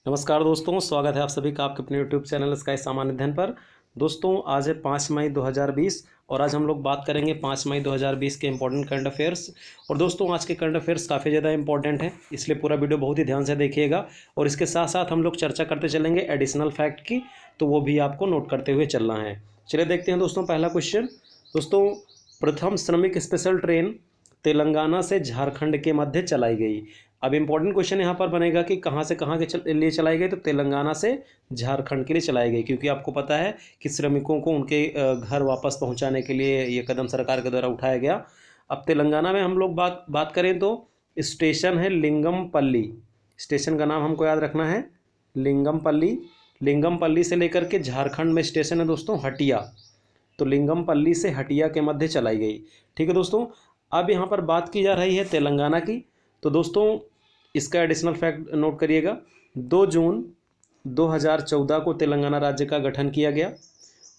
नमस्कार दोस्तों, स्वागत है आप सभी का आपके अपने यूट्यूब चैनल स्काई सामान्य अध्ययन पर। दोस्तों आज है 5 मई 2020 और आज हम लोग बात करेंगे 5 मई 2020 के इंपॉर्टेंट करंट अफेयर्स। और दोस्तों आज के करंट अफेयर्स काफ़ी ज़्यादा इंपॉर्टेंट हैं, इसलिए पूरा वीडियो बहुत ही ध्यान से देखिएगा। और इसके साथ साथ हम लोग चर्चा करते चलेंगे एडिशनल फैक्ट की, तो वो भी आपको नोट करते हुए चलना है। चलिए देखते हैं दोस्तों पहला क्वेश्चन। दोस्तों प्रथम श्रमिक स्पेशल ट्रेन तेलंगाना से झारखंड के मध्य चलाई गई। अब इंपॉर्टेंट क्वेश्चन यहाँ पर बनेगा कि कहाँ से कहाँ के लिए चलाई गई, तो तेलंगाना से झारखंड के लिए चलाई गई, क्योंकि आपको पता है कि श्रमिकों को उनके घर वापस पहुँचाने के लिए ये कदम सरकार के द्वारा उठाया गया। अब तेलंगाना में हम लोग बात करें तो स्टेशन है लिंगमपल्ली। स्टेशन का नाम हमको याद रखना है लिंगमपल्ली। लिंगमपल्ली से लेकर के झारखंड में स्टेशन है दोस्तों हटिया, तो लिंगमपल्ली से हटिया के मध्य चलाई गई। ठीक है दोस्तों, अब यहाँ पर बात की जा रही है तेलंगाना की, तो दोस्तों इसका एडिशनल फैक्ट नोट करिएगा। 2 जून 2014 को तेलंगाना राज्य का गठन किया गया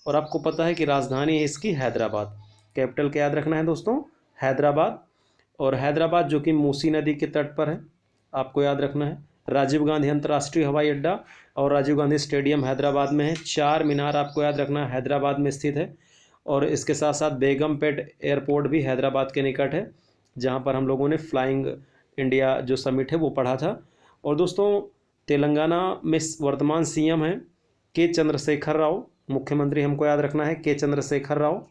और आपको पता है कि राजधानी है इसकी हैदराबाद। कैपिटल क्या याद रखना है दोस्तों, हैदराबाद। और हैदराबाद जो कि मूसी नदी के तट पर है, आपको याद रखना है। राजीव गांधी अंतर्राष्ट्रीय हवाई अड्डा और राजीव गांधी स्टेडियम हैदराबाद में है। 4 मीनार आपको याद रखना है हैदराबाद में स्थित है। और इसके साथ साथ बेगमपेट एयरपोर्ट भी हैदराबाद के निकट है, जहाँ पर हम लोगों ने फ्लाइंग इंडिया जो समिट है वो पढ़ा था। और दोस्तों तेलंगाना में वर्तमान सीएम हैं के चंद्रशेखर राव, मुख्यमंत्री हमको याद रखना है के चंद्रशेखर राव।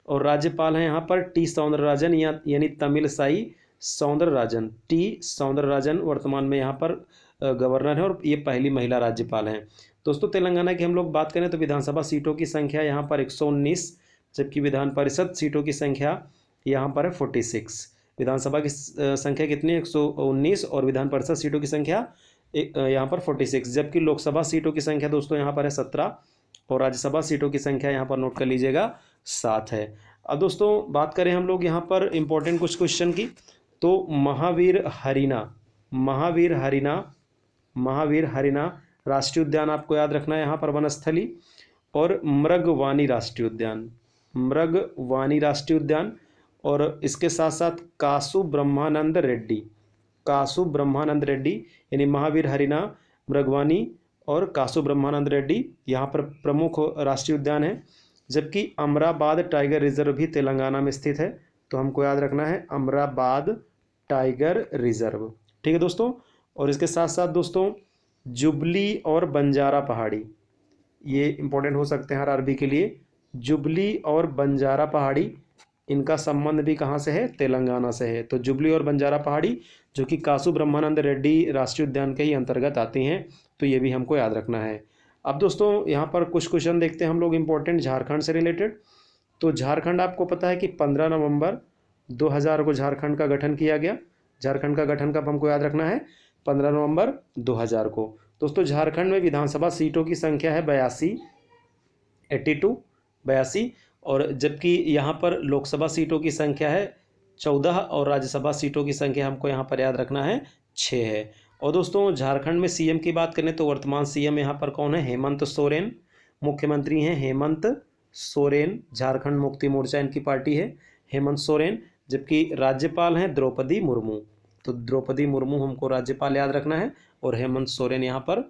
और राज्यपाल हैं यहाँ पर टी सौंदरराजन यानी तमिलसाई सौंदरराजन। टी सौंदरराजन वर्तमान में यहाँ पर गवर्नर है और ये पहली महिला राज्यपाल हैं। दोस्तों तेलंगाना की हम लोग बात करें तो विधानसभा सीटों की संख्या यहाँ पर 119, जबकि विधान परिषद सीटों की संख्या यहाँ पर है 46। विधानसभा की संख्या कितनी है 119 और विधान परिषद सीटों की संख्या यहाँ पर 46, जबकि लोकसभा सीटों की संख्या दोस्तों यहाँ पर है 17 और राज्यसभा सीटों की संख्या यहाँ पर नोट कर लीजिएगा 7 है। अब दोस्तों बात करें हम लोग यहाँ पर इंपॉर्टेंट कुछ क्वेश्चन की, तो महावीर हरिना राष्ट्रीय उद्यान आपको याद रखना है यहाँ पर वनस्थली। और मृगवानी राष्ट्रीय उद्यान और इसके साथ साथ कासु ब्रह्मानंद रेड्डी यानी महावीर हरिना, मृगवानी और कासु ब्रह्मानंद रेड्डी यहाँ पर प्रमुख राष्ट्रीय उद्यान है। जबकि अमराबाद टाइगर रिजर्व भी तेलंगाना में स्थित है, तो हमको याद रखना है अमराबाद टाइगर रिजर्व। ठीक है दोस्तों, और इसके साथ साथ दोस्तों जुबली और बंजारा पहाड़ी, ये इंपॉर्टेंट हो सकते हैं हर आरबी के लिए। जुबली और बंजारा पहाड़ी, इनका संबंध भी कहाँ से है, तेलंगाना से है। तो जुबली और बंजारा पहाड़ी जो कि कासु ब्रह्मानंद रेड्डी राष्ट्रीय उद्यान के ही अंतर्गत आती हैं, तो ये भी हमको याद रखना है। अब दोस्तों यहाँ पर कुछ क्वेश्चन देखते हैं हम लोग इंपॉर्टेंट झारखंड से रिलेटेड। तो झारखंड आपको पता है कि 15 नवंबर 2000 को झारखंड का गठन किया गया। झारखंड का गठन कब हमको याद रखना है, 15 नवंबर 2000 को। दोस्तों झारखंड में विधानसभा सीटों की संख्या है 82, और जबकि यहाँ पर लोकसभा सीटों की संख्या है 14 और राज्यसभा सीटों की संख्या हमको यहाँ पर याद रखना है 6 है। और दोस्तों झारखंड में सीएम की बात करें तो वर्तमान सीएम यहाँ पर कौन है, हेमंत सोरेन। मुख्यमंत्री हैं हेमंत सोरेन, झारखंड मुक्ति मोर्चा इनकी पार्टी है, हेमंत सोरेन। जबकि राज्यपाल हैं द्रौपदी मुर्मू, तो द्रौपदी मुर्मू हमको राज्यपाल याद रखना है और हेमंत सोरेन यहाँ पर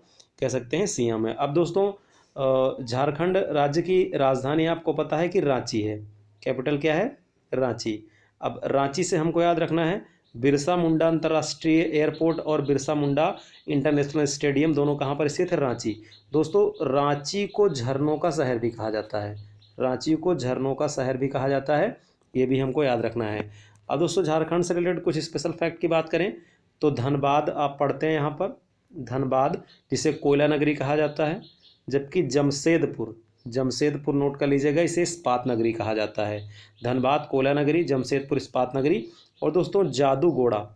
कह सकते हैं सीएम है। अब दोस्तों झारखंड राज्य की राजधानी आपको पता है कि रांची है। कैपिटल क्या है, रांची। अब रांची से हमको याद रखना है बिरसा मुंडा अंतर्राष्ट्रीय एयरपोर्ट और बिरसा मुंडा इंटरनेशनल स्टेडियम, दोनों कहाँ पर स्थित है, रांची। दोस्तों रांची को झरनों का शहर भी कहा जाता है, रांची को झरनों का शहर भी कहा जाता है, ये भी हमको याद रखना है। अब दोस्तों झारखंड से रिलेटेड कुछ स्पेशल फैक्ट की बात करें तो धनबाद आप पढ़ते हैं यहाँ पर, धनबाद जिसे कोयला नगरी कहा जाता है। जबकि जमशेदपुर नोट कर लीजिएगा, इसे इस्पात नगरी कहा जाता है। धनबाद कोयला नगरी, जमशेदपुर इस्पात नगरी। और दोस्तों जादूगोड़ा,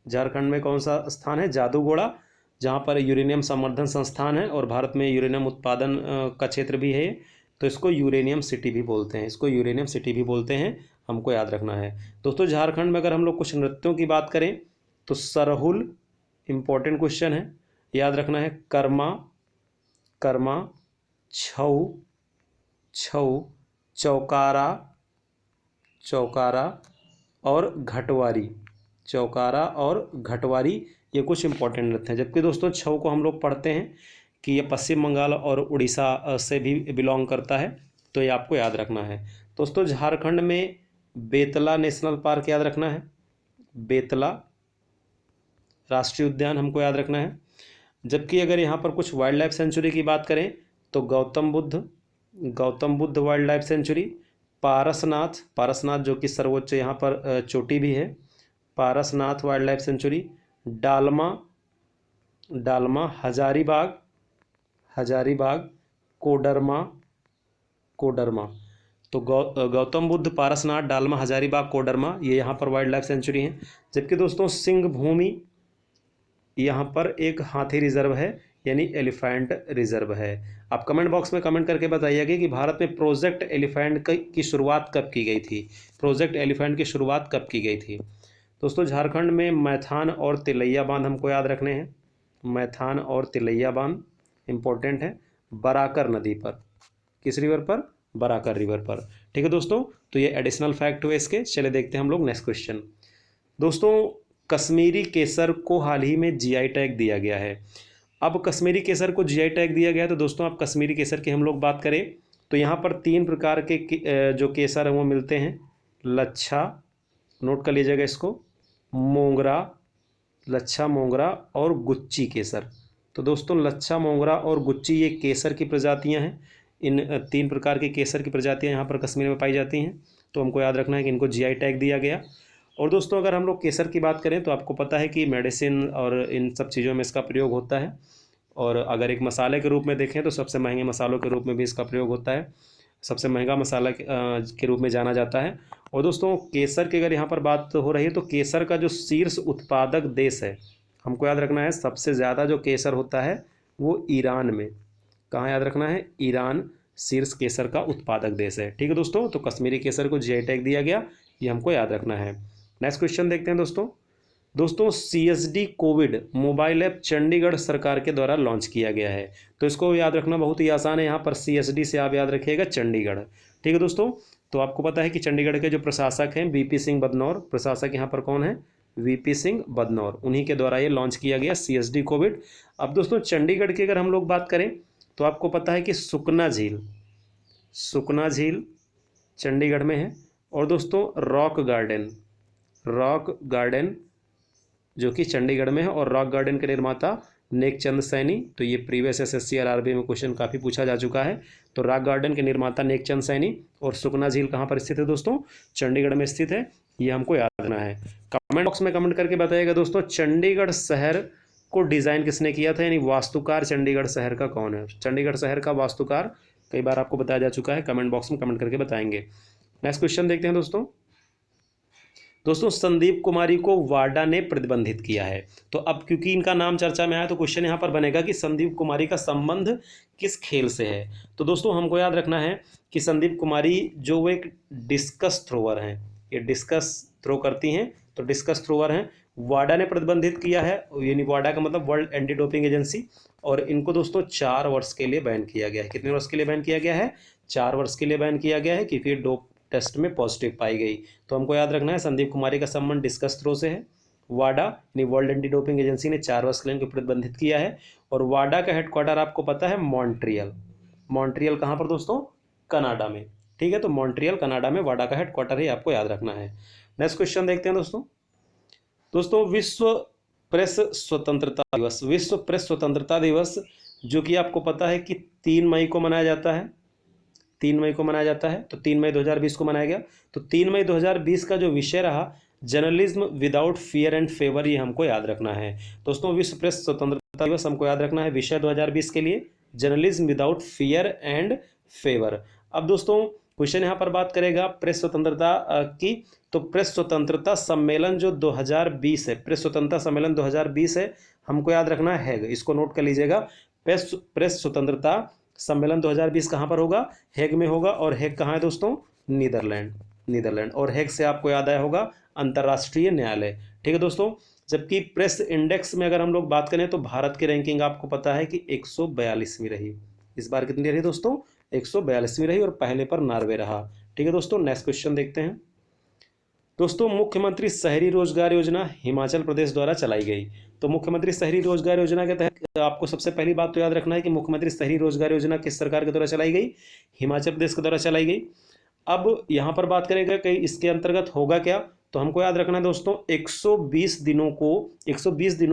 झारखंड में कौन सा स्थान है, जादूगोड़ा, जहाँ पर यूरेनियम संवर्धन संस्थान है और भारत में यूरेनियम उत्पादन का क्षेत्र भी है, तो इसको यूरेनियम सिटी भी बोलते हैं, हमको याद रखना है। दोस्तों झारखंड में अगर हम लोग कुछ नृत्यों की बात करें तो सरहुल इंपॉर्टेंट क्वेश्चन है, याद रखना है। कर्मा, छऊ, चौकारा और घटवारी, ये कुछ इंपॉर्टेंट नृत्य हैं। जबकि दोस्तों छऊ को हम लोग पढ़ते हैं कि ये पश्चिम बंगाल और उड़ीसा से भी बिलोंग करता है, तो ये आपको याद रखना है। दोस्तों झारखंड में बेतला नेशनल पार्क याद रखना है, बेतला राष्ट्रीय उद्यान हमको याद रखना है। जबकि अगर यहाँ पर कुछ वाइल्ड लाइफ सेंचुरी की बात करें तो Gautam Buddha wild life sanctuary, Parasnath जो कि सर्वोच्च यहाँ पर चोटी भी है, Parasnath wild life sanctuary, Dalma, Hazaribagh, Koderma. तो गौतम बुद्ध, पारसनाथ, डालमा, हजारीबाग, कोडरमा ये यहाँ पर वाइल्ड लाइफ सेंचुरी हैं। जबकि दोस्तों सिंह भूमि यहाँ पर एक हाथी रिजर्व है, यानी एलिफेंट रिजर्व है। आप कमेंट बॉक्स में कमेंट करके बताइएगा कि भारत में प्रोजेक्ट एलिफेंट की शुरुआत कब की गई थी, प्रोजेक्ट एलिफेंट की शुरुआत कब की गई थी। दोस्तों झारखंड में मैथान और तिलैया बांध हमको याद रखने हैं, मैथान और तिलैया बांध इंपॉर्टेंट है, बराकर नदी पर, किस रिवर पर, बराकर रिवर पर। ठीक है दोस्तों, तो ये एडिशनल फैक्ट हुए इसके। चले देखते हैं हम लोग नेक्स्ट क्वेश्चन। दोस्तों कश्मीरी केसर को हाल ही में जीआई टैग दिया गया है। अब कश्मीरी केसर को जीआई टैग दिया गया है, तो दोस्तों आप कश्मीरी केसर की हम लोग बात करें तो यहाँ पर 3 प्रकार के जो केसर हैं वो मिलते हैं, लच्छा, नोट कर लीजिएगा इसको, मोंगरा, लच्छा, मोंगरा और गुच्ची केसर। तो दोस्तों लच्छा, मोंगरा और गुच्ची ये केसर की प्रजातियां हैं। इन 3 प्रकार के केसर की प्रजातियां यहाँ पर कश्मीर में पाई जाती हैं, तो हमको याद रखना है कि इनको जीआई टैग दिया गया। और दोस्तों अगर हम लोग केसर की बात करें तो आपको पता है कि मेडिसिन और इन सब चीज़ों में इसका प्रयोग होता है, और अगर एक मसाले के रूप में देखें तो सबसे महंगे मसालों के रूप में भी इसका प्रयोग होता है, सबसे महंगा मसाला के रूप में जाना जाता है। और दोस्तों केसर की अगर यहाँ पर बात हो रही है तो केसर का जो शीर्ष उत्पादक देश है, हमको याद रखना है सबसे ज़्यादा जो केसर होता है वो ईरान में, कहाँ याद रखना है, ईरान शीर्ष केसर का उत्पादक देश है। ठीक है दोस्तों, तो कश्मीरी केसर को जीआई टैग दिया गया, ये हमको याद रखना है। नेक्स्ट क्वेश्चन देखते हैं दोस्तों CSD Covid mobile app Chandigarh सरकार के द्वारा लॉन्च किया गया है। तो इसको याद रखना बहुत ही आसान है, यहाँ पर सीएसडी से आप याद रखिएगा चंडीगढ़। ठीक है दोस्तों, तो आपको पता है कि चंडीगढ़ के जो प्रशासक हैं वीपी सिंह बदनौर, प्रशासक यहाँ पर कौन है, वीपी सिंह बदनौर, उन्हीं के द्वारा ये लॉन्च किया गया सीएसडी कोविड। अब दोस्तों चंडीगढ़ की अगर हम लोग बात करें तो आपको पता है कि सुकना झील चंडीगढ़ में है। और दोस्तों रॉक गार्डन जो कि चंडीगढ़ में है, और रॉक गार्डन के निर्माता नेकचंद सैनी। तो ये प्रीवियस एसएससी और आरबीआई में क्वेश्चन काफ़ी पूछा जा चुका है। तो रॉक गार्डन के निर्माता नेकचंद सैनी, और सुकना झील कहाँ पर स्थित है दोस्तों, चंडीगढ़ में स्थित है, ये हमको याद रखना है। कमेंट बॉक्स में कमेंट करके बताइएगा दोस्तों चंडीगढ़ शहर को डिज़ाइन किसने किया था, यानी वास्तुकार चंडीगढ़ शहर का कौन है। चंडीगढ़ शहर का वास्तुकार कई बार आपको बताया जा चुका है, कमेंट बॉक्स में कमेंट करके बताएंगे। नेक्स्ट क्वेश्चन देखते हैं दोस्तों संदीप कुमारी को वाडा ने प्रतिबंधित किया है। तो अब क्योंकि इनका नाम चर्चा में आया तो क्वेश्चन यहाँ पर बनेगा कि संदीप कुमारी का संबंध किस खेल से है। तो दोस्तों हमको याद रखना है कि संदीप कुमारी जो वो एक डिस्कस थ्रोवर हैं, ये डिस्कस थ्रो करती हैं, तो डिस्कस थ्रोवर हैं, वाडा ने प्रतिबंधित किया है, यानी वाडा का मतलब वर्ल्ड एंटी डोपिंग एजेंसी। और इनको दोस्तों 4 वर्ष के लिए बैन किया गया है। कितने वर्ष के लिए बैन किया गया है, 4 वर्ष के लिए बैन किया गया है, क्योंकि डोप टेस्ट में पॉजिटिव पाई गई। तो हमको याद रखना है संदीप कुमारी का संबंध डिस्कस थ्रो से है। वाडा यानी वर्ल्ड एंटी डोपिंग एजेंसी ने 4 वर्ष के लिए इनको प्रतिबंधित किया है। और वाडा का हेडक्वार्टर आपको पता है मॉन्ट्रियल कहाँ पर दोस्तों, कनाडा में। ठीक है, तो मॉन्ट्रियल कनाडा में वाडा का हेडक्वार्टर है, आपको याद रखना है। नेक्स्ट क्वेश्चन देखते हैं दोस्तों विश्व प्रेस स्वतंत्रता दिवस जो कि आपको पता है कि 3 मई को मनाया जाता है, 3 मई को मनाया जाता है। तो 3 मई 2020 को मनाया गया। तो 3 मई 2020 का जो विषय रहा journalism without fear and favour, ये हमको याद रखना है दोस्तों। विश्व प्रेस स्वतंत्रता दिवस हमको याद रखना है विषय 2020 के लिए journalism without fear and favour. अब दोस्तों क्वेश्चन यहाँ पर बात करेगा प्रेस स्वतंत्रता की, तो प्रेस स्वतंत्रता सम्मेलन जो 2020 है, प्रेस स्वतंत्रता सम्मेलन 2020 है, हमको याद रखना है हैग, इसको नोट कर लीजिएगा। प्रेस स्वतंत्रता सम्मेलन 2020 कहाँ पर होगा, हैग में होगा। और हैग कहाँ है दोस्तों, नीदरलैंड। और हैग से आपको याद आया होगा अंतर्राष्ट्रीय न्यायालय। ठीक है दोस्तों, जबकि प्रेस इंडेक्स में अगर हम लोग बात करें तो भारत की रैंकिंग आपको पता है कि 142वीं रही। इस बार कितनी रही दोस्तों, 142वीं रही, और पहले पर नॉर्वे रहा। ठीक है दोस्तों, नेक्स्ट क्वेश्चन देखते हैं दोस्तों मुख्यमंत्री शहरी रोजगार योजना हिमाचल प्रदेश द्वारा चलाई गई। तो मुख्यमंत्री शहरी रोजगार योजना के तहत आपको सबसे पहली बात तो याद रखना है कि मुख्यमंत्री शहरी रोजगार योजना किस सरकार के द्वारा चलाई गई? हिमाचल प्रदेश के द्वारा चलाई गई। अब यहाँ पर बात करेंगे कि इसके अंतर्गत होगा क्या, तो हमको याद रखना है दोस्तों 120 दिनों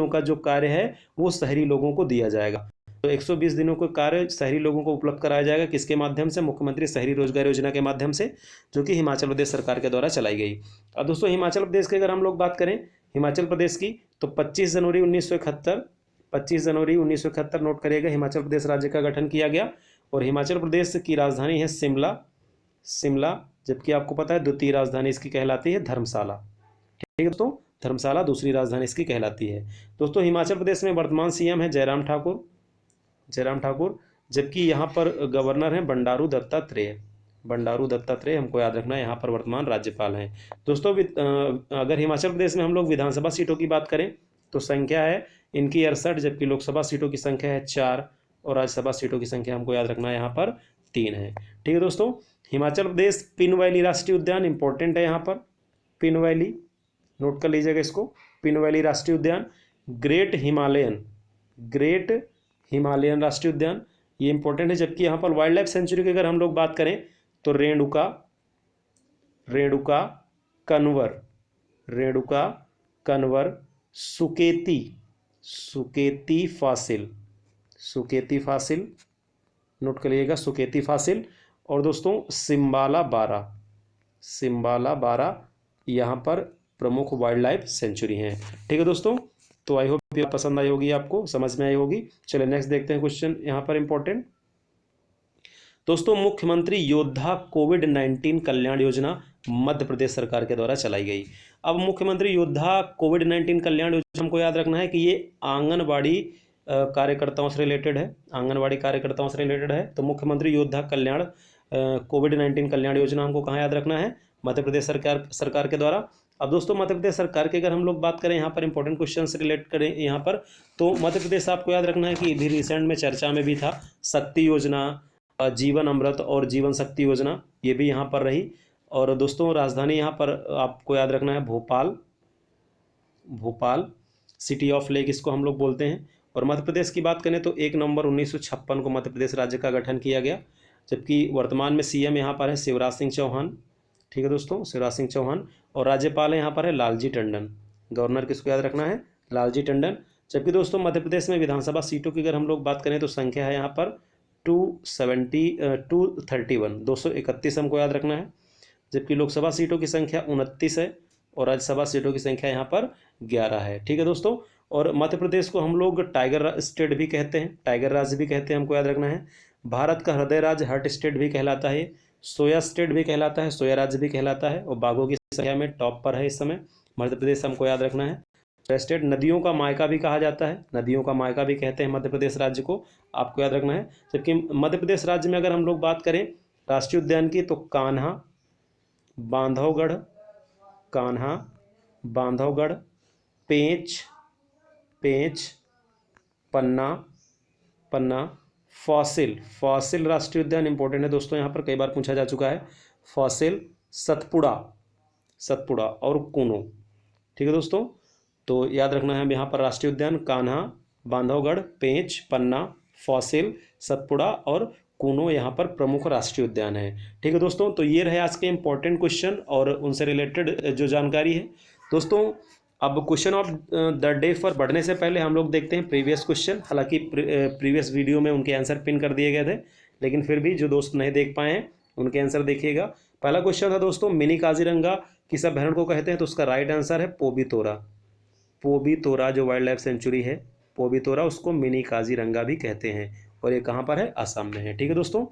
का जो कार्य है वो शहरी लोगों को दिया जाएगा। तो 120 दिनों का कार्य शहरी लोगों को उपलब्ध कराया जाएगा, किसके माध्यम से? मुख्यमंत्री शहरी रोजगार योजना के माध्यम से, जो कि हिमाचल प्रदेश सरकार के द्वारा चलाई गई। अब दोस्तों हिमाचल प्रदेश की अगर हम लोग बात करें हिमाचल प्रदेश की, तो 25 जनवरी 1971 नोट करिएगा, हिमाचल प्रदेश राज्य का गठन किया गया। और हिमाचल प्रदेश की राजधानी है शिमला, जबकि आपको पता है द्वितीय राजधानी इसकी कहलाती है धर्मशाला। ठीक है दोस्तों, धर्मशाला दूसरी राजधानी इसकी कहलाती है। दोस्तों हिमाचल प्रदेश में वर्तमान सीएम है जयराम ठाकुर, जबकि यहाँ पर गवर्नर हैं बंडारू दत्तात्रेय, हमको याद रखना है, यहाँ पर वर्तमान राज्यपाल हैं। दोस्तों अगर हिमाचल प्रदेश में हम लोग विधानसभा सीटों की बात करें तो संख्या है इनकी 68, जबकि लोकसभा सीटों की संख्या है 4 और राज्यसभा सीटों की संख्या हमको याद रखना है यहाँ पर 3 है। ठीक है दोस्तों, हिमाचल प्रदेश पिन वैली राष्ट्रीय उद्यान इंपॉर्टेंट है, यहाँ पर पिन वैली नोट कर लीजिएगा इसको, पिन वैली राष्ट्रीय उद्यान, ग्रेट हिमालयन राष्ट्रीय उद्यान ये इंपॉर्टेंट है। जबकि यहाँ पर वाइल्ड लाइफ सेंचुरी की अगर हम लोग बात करें तो रेणुका कन्वर, सुकेती फासिल नोट करिएगा, सुकेती फासिल, और दोस्तों सिम्बाला बारा यहाँ पर प्रमुख वाइल्ड लाइफ सेंचुरी हैं। ठीक है दोस्तों, तो आई होप पसंद आई होगी, आपको समझ में आई होगी। चलिए नेक्स्ट देखते हैं क्वेश्चन यहाँ पर इंपॉर्टेंट। दोस्तों मुख्यमंत्री योद्धा कोविड-19 कल्याण योजना मध्य प्रदेश सरकार के द्वारा चलाई गई। अब मुख्यमंत्री योद्धा कोविड-19 कल्याण योजना हमको याद रखना है कि ये आंगनबाड़ी कार्यकर्ताओं से रिलेटेड है, तो मुख्यमंत्री योद्धा कल्याण कोविड-19 कल्याण योजना हमको कहाँ याद रखना है? मध्य प्रदेश सरकार के द्वारा। अब दोस्तों मध्य प्रदेश सरकार की अगर हम लोग बात करें यहाँ पर इंपॉर्टेंट क्वेश्चन से रिलेट करें यहाँ पर, तो मध्य प्रदेश आपको याद रखना है कि भी रिसेंट में चर्चा में भी था, शक्ति योजना, जीवन अमृत और जीवन शक्ति योजना ये भी यहाँ पर रही। और दोस्तों राजधानी यहाँ पर आपको याद रखना है भोपाल, सिटी ऑफ लेक इसको हम लोग बोलते हैं। और मध्य प्रदेश की बात करें तो 1 नवंबर 1956 को मध्य प्रदेश राज्य का गठन किया गया, जबकि वर्तमान में सीएम यहाँ पर है शिवराज सिंह चौहान। ठीक है दोस्तों, शिवराज सिंह चौहान, और राज्यपाल यहाँ पर है लालजी टंडन। गवर्नर किसको याद रखना है? लालजी टंडन। जबकि दोस्तों मध्य प्रदेश में विधानसभा सीटों की अगर हम लोग बात करें तो संख्या है यहाँ पर 231 हमको याद रखना है, जबकि लोकसभा सीटों की संख्या 29 है और राज्यसभा सीटों की संख्या यहाँ पर 11 है। ठीक है दोस्तों, और मध्य प्रदेश को हम लोग टाइगर स्टेट भी कहते हैं, टाइगर राज्य भी कहते हैं, हमको याद रखना है। भारत का हृदय राज्य हर्ट स्टेट भी कहलाता है, सोया स्टेट भी कहलाता है, सोया राज्य भी कहलाता है, और बाघों की संख्या में टॉप पर है इस समय मध्य प्रदेश, हमको याद रखना है। सोया स्टेट नदियों का मायका भी कहा जाता है, नदियों का मायका भी कहते हैं मध्य प्रदेश राज्य को, आपको याद रखना है। जबकि मध्य प्रदेश राज्य में अगर हम लोग बात करें राष्ट्रीय उद्यान की तो कान्हा, बांधवगढ़, पेंच, पन्ना, फॉसिल राष्ट्रीय उद्यान इंपॉर्टेंट है दोस्तों, यहाँ पर कई बार पूछा जा चुका है, फॉसिल, सतपुड़ा और कूनो। ठीक है दोस्तों, तो याद रखना है यहाँ पर राष्ट्रीय उद्यान कान्हा, बांधवगढ़, पेंच, पन्ना, फॉसिल, सतपुड़ा और कूनो यहाँ पर प्रमुख राष्ट्रीय उद्यान है। ठीक है दोस्तों, तो ये रहे आज के इंपॉर्टेंट क्वेश्चन और उनसे रिलेटेड जो जानकारी है। दोस्तों अब क्वेश्चन ऑफ द डे पर बढ़ने से पहले हम लोग देखते हैं प्रीवियस क्वेश्चन। हालांकि प्रीवियस वीडियो में उनके आंसर पिन कर दिए गए थे, लेकिन फिर भी जो दोस्त नहीं देख पाए हैं उनके आंसर देखिएगा। पहला क्वेश्चन था दोस्तों, मिनी काजीरंगा किस अभ्यारण्य को कहते हैं? तो उसका राइट आंसर है पोबीतोरा जो वाइल्ड लाइफ सेंचुरी है, पोबीतोरा, उसको मिनी काजीरंगा भी कहते हैं, और ये कहाँ पर है? असम में है। ठीक है दोस्तों,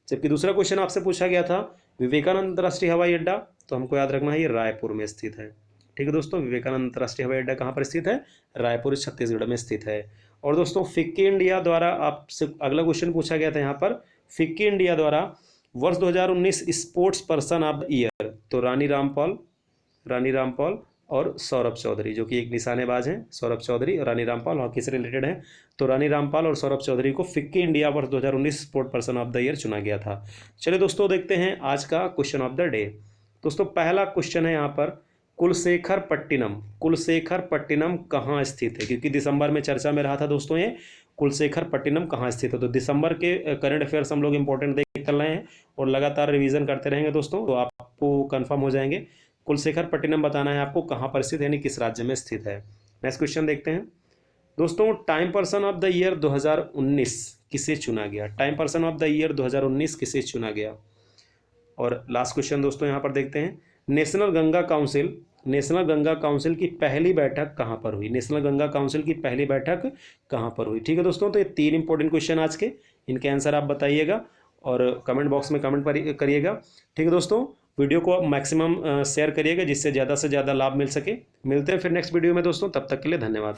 जबकि दूसरा क्वेश्चन आपसे पूछा गया था विवेकानंद अंतर्राष्ट्रीय हवाई अड्डा, तो हमको याद रखना है ये रायपुर में स्थित है। ठीक है दोस्तों, विवेकानंद अंतर्राष्ट्रीय हवाई अड्डा कहाँ पर स्थित है? रायपुर, छत्तीसगढ़ में स्थित है। और दोस्तों फिक्की इंडिया द्वारा आपसे अगला क्वेश्चन पूछा गया था यहाँ पर, फिक्की इंडिया द्वारा वर्ष 2019 sports person of the year, तो रानी रामपाल और सौरभ चौधरी, जो कि एक निशानेबाज हैं, सौरभ चौधरी और रानी रामपाल हॉकी से रिलेटेड हैं, तो रानी रामपाल और सौरभ चौधरी को फिक्की इंडिया वर्ष 2019 sport person of the year चुना गया था। चलिए दोस्तों देखते हैं आज का क्वेश्चन ऑफ द डे। दोस्तों पहला क्वेश्चन है यहाँ पर, कुलशेखरपट्टिनम कहाँ स्थित है, क्योंकि दिसंबर में चर्चा में रहा था दोस्तों ये कुलशेखरपट्टिनम कहाँ स्थित है। तो दिसंबर के करंट अफेयर्स हम लोग इंपॉर्टेंट देख चल रहे हैं और लगातार रिवीजन करते रहेंगे दोस्तों, तो आपको कंफर्म हो जाएंगे। कुलशेखरपट्टिनम बताना है आपको कहाँ पर स्थित है, यानी किस राज्य में स्थित है। नेक्स्ट क्वेश्चन देखते हैं दोस्तों, time person of the year 2019 किसे चुना गया। Time person of the year 2019 किसे चुना गया। और लास्ट क्वेश्चन दोस्तों यहाँ पर देखते हैं, नेशनल गंगा काउंसिल की पहली बैठक कहाँ पर हुई। नेशनल गंगा काउंसिल की पहली बैठक कहाँ पर हुई। ठीक है दोस्तों, तो ये 3 इंपॉर्टेंट क्वेश्चन आज के, इनके आंसर आप बताइएगा और कमेंट बॉक्स में कमेंट करिएगा। ठीक है दोस्तों, वीडियो को आप मैक्सिमम शेयर करिएगा जिससे ज़्यादा से ज़्यादा लाभ मिल सके। मिलते हैं फिर नेक्स्ट वीडियो में दोस्तों, तब तक के लिए धन्यवाद।